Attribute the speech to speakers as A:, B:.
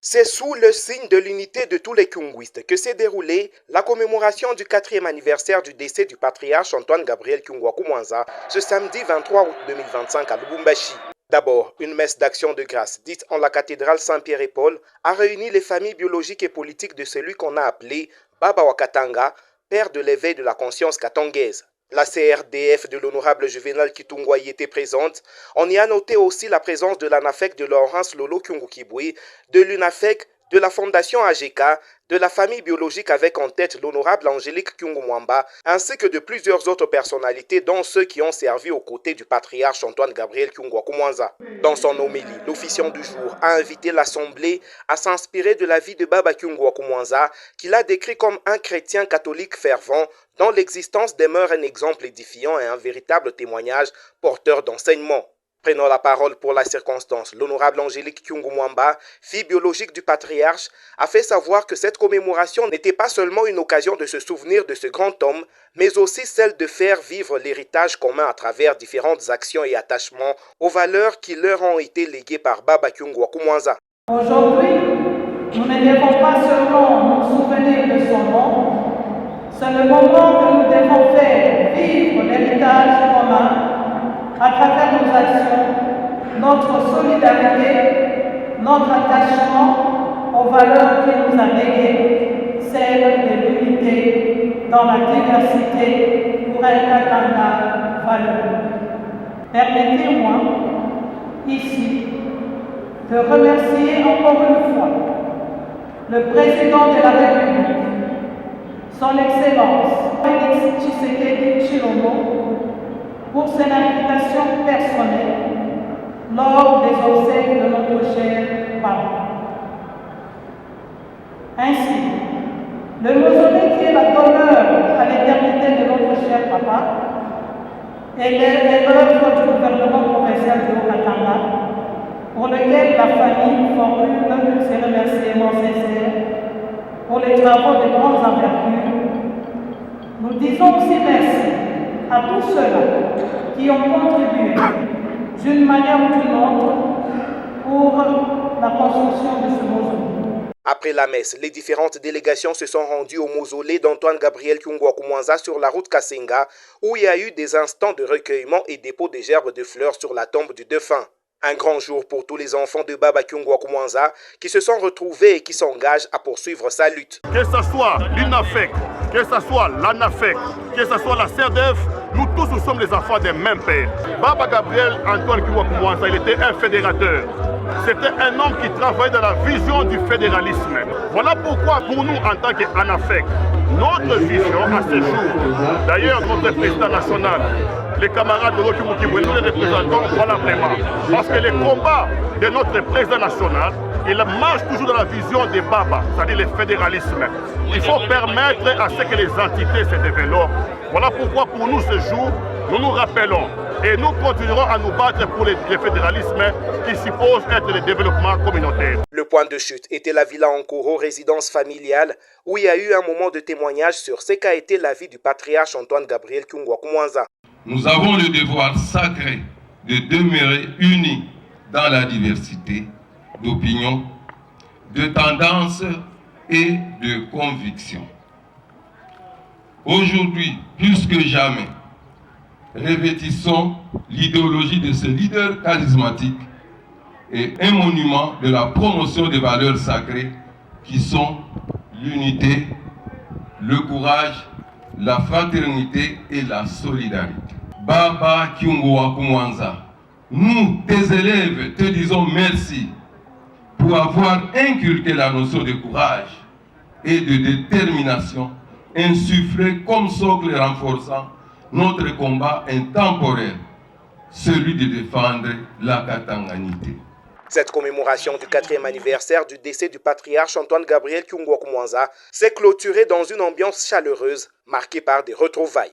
A: C'est sous le signe de l'unité de tous les Kyunguistes que s'est déroulée la commémoration du 4e anniversaire du décès du patriarche Antoine Gabriel Kyungwaku Mwanza ce samedi 23 août 2025 à Lubumbashi. D'abord, une messe d'action de grâce dite en la cathédrale Saint-Pierre et Paul a réuni les familles biologiques et politiques de celui qu'on a appelé Baba Wakatanga, père de l'éveil de la conscience katangaise. La CRDF de l'honorable Juvenal Kitungwa y était présente. On y a noté aussi la présence de l'ANAFEC de Laurence Lolo Kyungukibwe, de l'UNAFEC, de la Fondation AGK, de la famille biologique avec en tête l'honorable Angélique Kyungumwamba, ainsi que de plusieurs autres personnalités, dont ceux qui ont servi aux côtés du patriarche Antoine Gabriel Kyungwaku Mwanza. Dans son homélie, l'officiant du jour a invité l'Assemblée à s'inspirer de la vie de Baba Kyungwaku Mwanza, qu'il a décrit comme un chrétien catholique fervent, dont l'existence demeure un exemple édifiant et un véritable témoignage porteur d'enseignement. Prenant la parole pour la circonstance, l'honorable Angélique Kyungumwamba, fille biologique du patriarche, a fait savoir que cette commémoration n'était pas seulement une occasion de se souvenir de ce grand homme, mais aussi celle de faire vivre l'héritage commun à travers différentes actions et attachements aux valeurs qui leur ont été léguées par Baba Kyungwaku Mwanza.
B: Aujourd'hui, nous ne devons pas seulement nous souvenir de son nom, c'est le moment que nous devons faire vivre l'héritage commun à travers nos actions, notre solidarité, notre attachement aux valeurs qui nous a léguées, celles de l'unité dans la diversité pour un Katanga valeureux. Permettez-moi, ici, de remercier encore une fois le président de la République, son Excellence, Félix Tshisekedi Tshilombo, pour son implication personnelle lors des obsèques de notre cher Baba. Ainsi, le mausolée qui est la demeure à l'éternité de notre cher Papa est l'œuvre du gouvernement provincial de Haut-Katanga, pour lequel la famille formule ses remerciements sincères pour les travaux de grandes envergures. Nous disons aussi merci à tous ceux-là qui ont contribué d'une manière ou d'une autre pour la construction de ce mausolée.
A: Après la messe, les différentes délégations se sont rendues au mausolée d'Antoine Gabriel Kyungwaku Mwanza sur la route Kasenga, où il y a eu des instants de recueillement et dépôt des gerbes de fleurs sur la tombe du défunt. Un grand jour pour tous les enfants de Baba Kyungwaku Mwanza qui se sont retrouvés et qui s'engagent à poursuivre sa lutte.
C: Que ce soit l'UNAFEC, que ce soit l'ANAFEC, que ce soit la CRDF, nous tous nous sommes les enfants des mêmes pères. Baba Gabriel Antoine Kyungwaku Mwanza, il était un fédérateur. C'était un homme qui travaillait dans la vision du fédéralisme. Voilà pourquoi pour nous en tant qu'ANAFEC, notre vision à ce jour, d'ailleurs notre président national, les camarades de l'autre Mukibwe, nous les représentons valablement. Parce que les combats de notre président national, il marche toujours dans la vision des Baba, c'est-à-dire le fédéralisme. Il faut permettre à ce que les entités se développent. Voilà pourquoi pour nous ce jour, nous nous rappelons et nous continuerons à nous battre pour le fédéralisme qui suppose être le développement communautaire.
A: Le point de chute était la Villa Ankoro, résidence familiale, où il y a eu un moment de témoignage sur ce qu'a été la vie du patriarche Antoine Gabriel Kyungwaku Mwanza.
D: Nous avons le devoir sacré de demeurer unis dans la diversité d'opinions, de tendances et de convictions. Aujourd'hui, plus que jamais, revêtissons l'idéologie de ce leader charismatique et un monument de la promotion des valeurs sacrées qui sont l'unité, le courage, la fraternité et la solidarité. Baba Kyungwaku Mwanza, nous, tes élèves, te disons merci pour avoir inculqué la notion de courage et de détermination, insufflé comme socle renforçant notre combat intemporel, celui de défendre la katanganité.
A: Cette commémoration du 4e anniversaire du décès du patriarche Antoine Gabriel Kyungwaku Mwanza s'est clôturée dans une ambiance chaleureuse, marquée par des retrouvailles.